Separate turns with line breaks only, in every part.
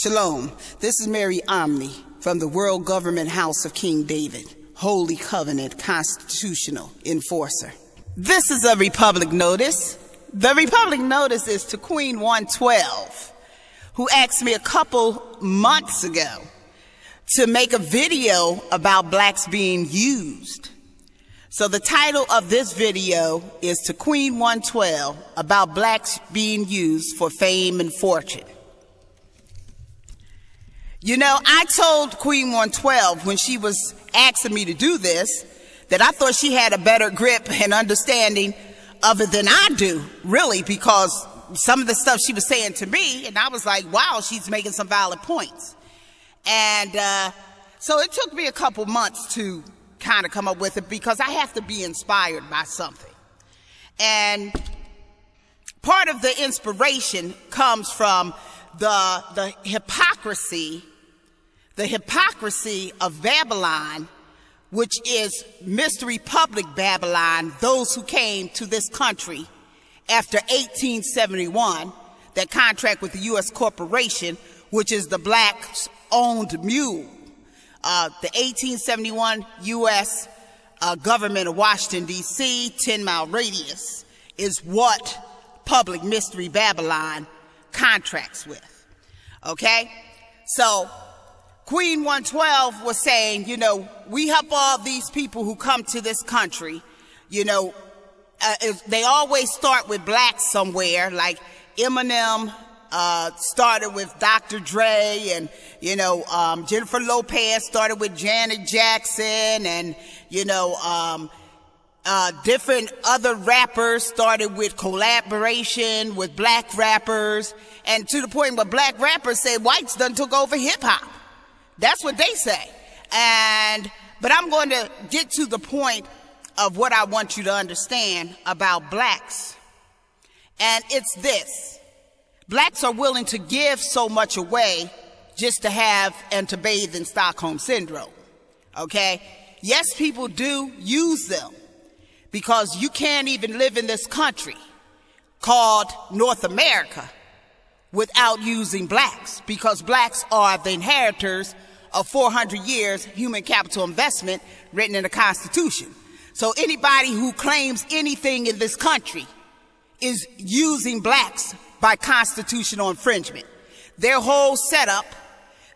Shalom, this is Mary Omni from the World Government House of King David, Holy Covenant Constitutional Enforcer. This is a Republic Notice. The Republic Notice is to Queen 112, who asked me a couple months ago to make a video about blacks being used. So the title of this video is to Queen 112 about blacks being used for fame and fortune. You know, I told Queen 112 when she was asking me to do this that I thought she had a better grip and understanding of it than I do, really, because some of the stuff she was saying to me, and I was like, wow, she's making some valid points. And so it took me a couple months to kind of come up with it because I have to be inspired by something. And part of the inspiration comes from the hypocrisy of Babylon, which is Mystery Public Babylon, those who came to this country after 1871 that contract with the U.S. corporation, which is the blacks-owned mule. The 1871 U.S. government of Washington, D.C., 10-mile radius, is what Public Mystery Babylon contracts with, okay? So Queen 112 was saying, you know, we help all these people who come to this country, you know, they always start with blacks somewhere, like Eminem started with Dr. Dre, and, you know, Jennifer Lopez started with Janet Jackson, and, you know, different other rappers started with collaboration with black rappers, and to the point where black rappers say whites done took over hip-hop. That's what they say. But I'm going to get to the point of what I want you to understand about blacks. And it's this. Blacks are willing to give so much away just to have and to bathe in Stockholm Syndrome. Okay? Yes, people do use them because you can't even live in this country called North America without using blacks, because blacks are the inheritors of 400 years human capital investment written in the Constitution. So anybody who claims anything in this country is using blacks by constitutional infringement. Their whole setup,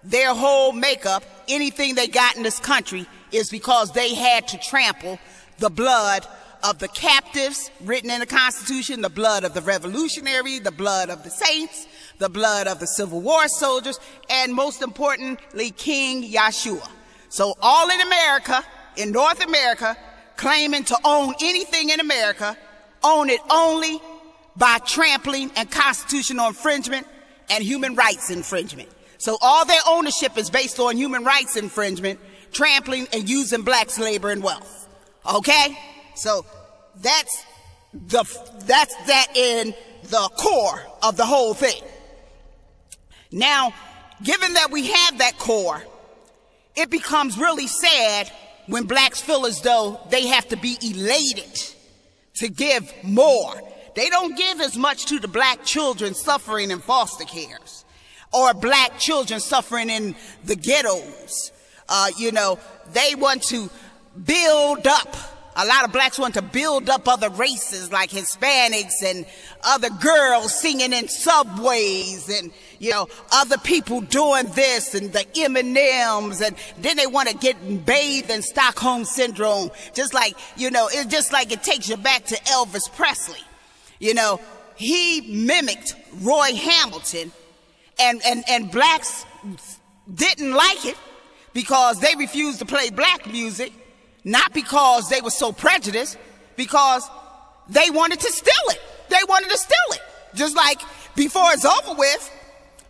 their whole makeup, anything they got in this country is because they had to trample the blood of the captives written in the Constitution, the blood of the revolutionary, the blood of the saints, the blood of the Civil War soldiers, and most importantly, King Yeshua. So all in America, in North America, claiming to own anything in America, own it only by trampling and constitutional infringement and human rights infringement. So all their ownership is based on human rights infringement, trampling and using blacks' labor and wealth. Okay? So that's that in the core of the whole thing. Now, given that we have that core, it becomes really sad when blacks feel as though they have to be elated to give more. They don't give as much to the black children suffering in foster cares or black children suffering in the ghettos. You know, they want to build up. A lot of blacks want to build up other races like Hispanics and other girls singing in subways and, you know, other people doing this and the Eminems, and then they want to get bathed in Stockholm Syndrome. Just like, you know, it's just like it takes you back to Elvis Presley. You know, he mimicked Roy Hamilton, and blacks didn't like it because they refused to play black music. Not because they were so prejudiced, because they wanted to steal it. They wanted to steal it. Just like before it's over with,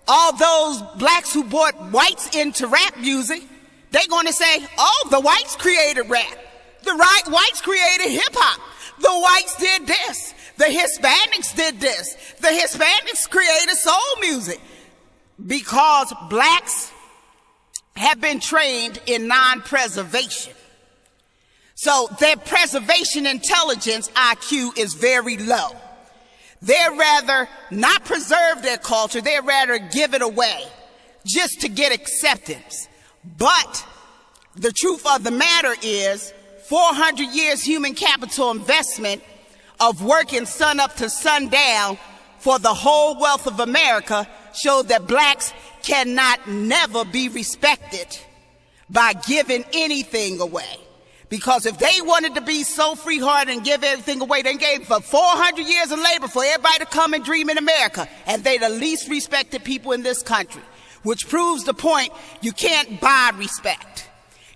all those blacks who brought whites into rap music, they're going to say, oh, the whites created rap. The whites created hip hop. The whites did this. The Hispanics did this. The Hispanics created soul music. Because blacks have been trained in non-preservation. So their preservation intelligence IQ is very low. They'd rather not preserve their culture. They'd rather give it away just to get acceptance. But the truth of the matter is 400 years human capital investment of working sun up to sundown for the whole wealth of America showed that blacks cannot never be respected by giving anything away. Because if they wanted to be so free-hearted and give everything away, they gave for 400 years of labor for everybody to come and dream in America. And they're the least respected people in this country, which proves the point: you can't buy respect.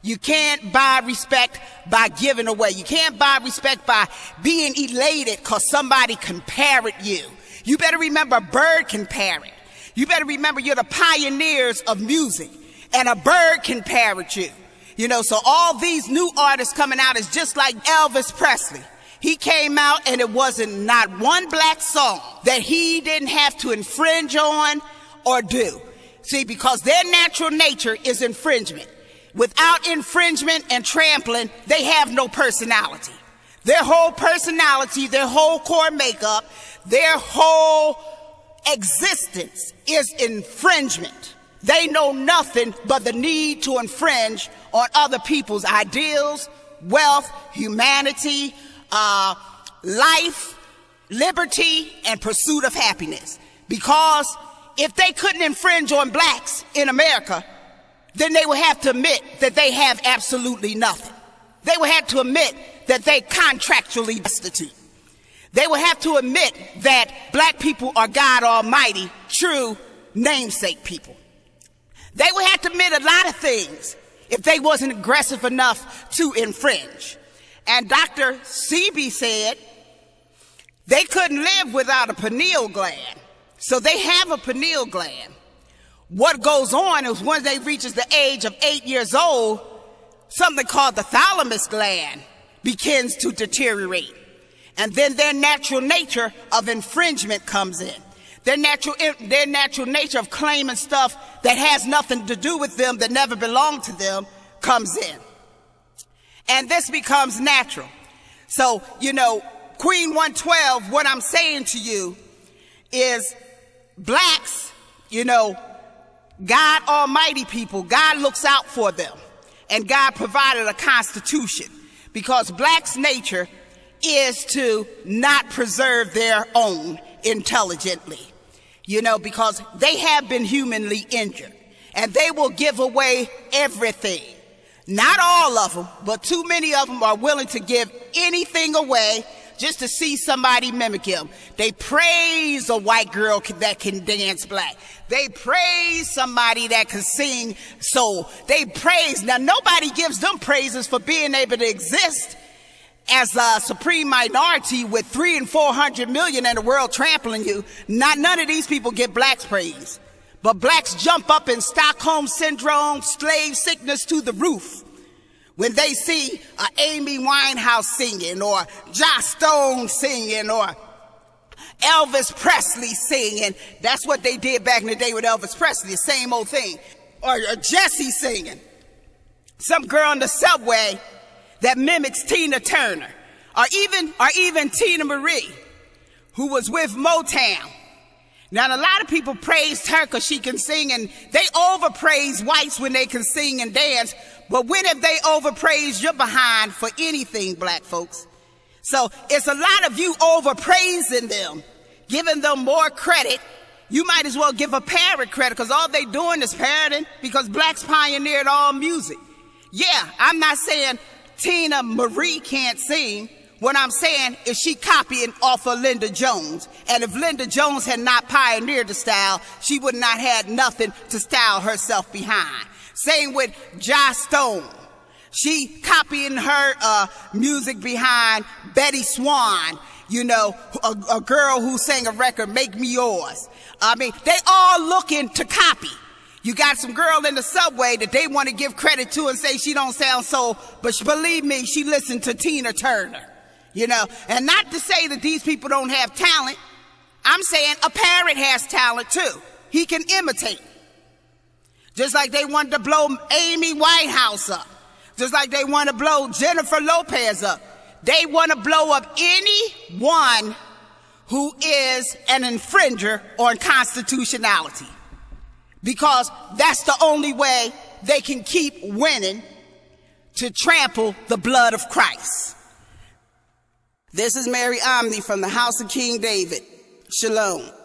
You can't buy respect by giving away. You can't buy respect by being elated because somebody can parrot you. You better remember a bird can parrot. You better remember you're the pioneers of music, and a bird can parrot you. You know, so all these new artists coming out is just like Elvis Presley. He came out and it wasn't not one black song that he didn't have to infringe on or do. See, because their natural nature is infringement. Without infringement and trampling, they have no personality. Their whole personality, their whole core makeup, their whole existence is infringement. They know nothing but the need to infringe on other people's ideals, wealth, humanity, life, liberty, and pursuit of happiness. Because if they couldn't infringe on blacks in America, then they would have to admit that they have absolutely nothing. They would have to admit that they contractually destitute. They would have to admit that black people are God Almighty, true namesake people. They would have to admit a lot of things if they wasn't aggressive enough to infringe. And Dr. Sebi said they couldn't live without a pineal gland. So they have a pineal gland. What goes on is once they reaches the age of 8 years old, something called the thalamus gland begins to deteriorate. And then their natural nature of infringement comes in. Their natural nature of claiming stuff that has nothing to do with them, that never belonged to them, comes in. And this becomes natural. So, you know, Queen 112, what I'm saying to you is blacks, you know, God Almighty people, God looks out for them. And God provided a constitution because blacks' nature is to not preserve their own intelligently. You know, because they have been humanly injured and they will give away everything. Not all of them, but too many of them are willing to give anything away just to see somebody mimic him. They praise a white girl that can dance black. They praise somebody that can sing soul. They praise. Now, nobody gives them praises for being able to exist as a supreme minority with 300 and 400 million in the world trampling you. None of these people get blacks praise. But blacks jump up in Stockholm syndrome, slave sickness to the roof when they see Amy Winehouse singing, or Joss Stone singing, or Elvis Presley singing. That's what they did back in the day with Elvis Presley, the same old thing. Or Jesse singing. Some girl in the subway that mimics Tina Turner, or even Tina Marie, who was with Motown. Now, a lot of people praised her because she can sing, and they overpraise whites when they can sing and dance. But when have they overpraised your behind for anything, black folks? So it's a lot of you overpraising them, giving them more credit. You might as well give a parrot credit because all they doing is parroting, because blacks pioneered all music. Yeah, I'm not saying Tina Marie can't sing. What I'm saying is she copying off of Linda Jones. And if Linda Jones had not pioneered the style, she would not have nothing to style herself behind. Same with Joss Stone. She copying her music behind Betty Swan, you know, a girl who sang a record, Make Me Yours. I mean, they all looking to copy. You got some girl in the subway that they want to give credit to and say she don't sound so, but believe me, she listened to Tina Turner. You know, and not to say that these people don't have talent. I'm saying a parrot has talent too. He can imitate. Just like they wanted to blow Amy Winehouse up. Just like they want to blow Jennifer Lopez up. They want to blow up anyone who is an infringer on constitutionality. because that's the only way they can keep winning to trample the blood of Christ. This is Mary Omni from the house of King David. Shalom.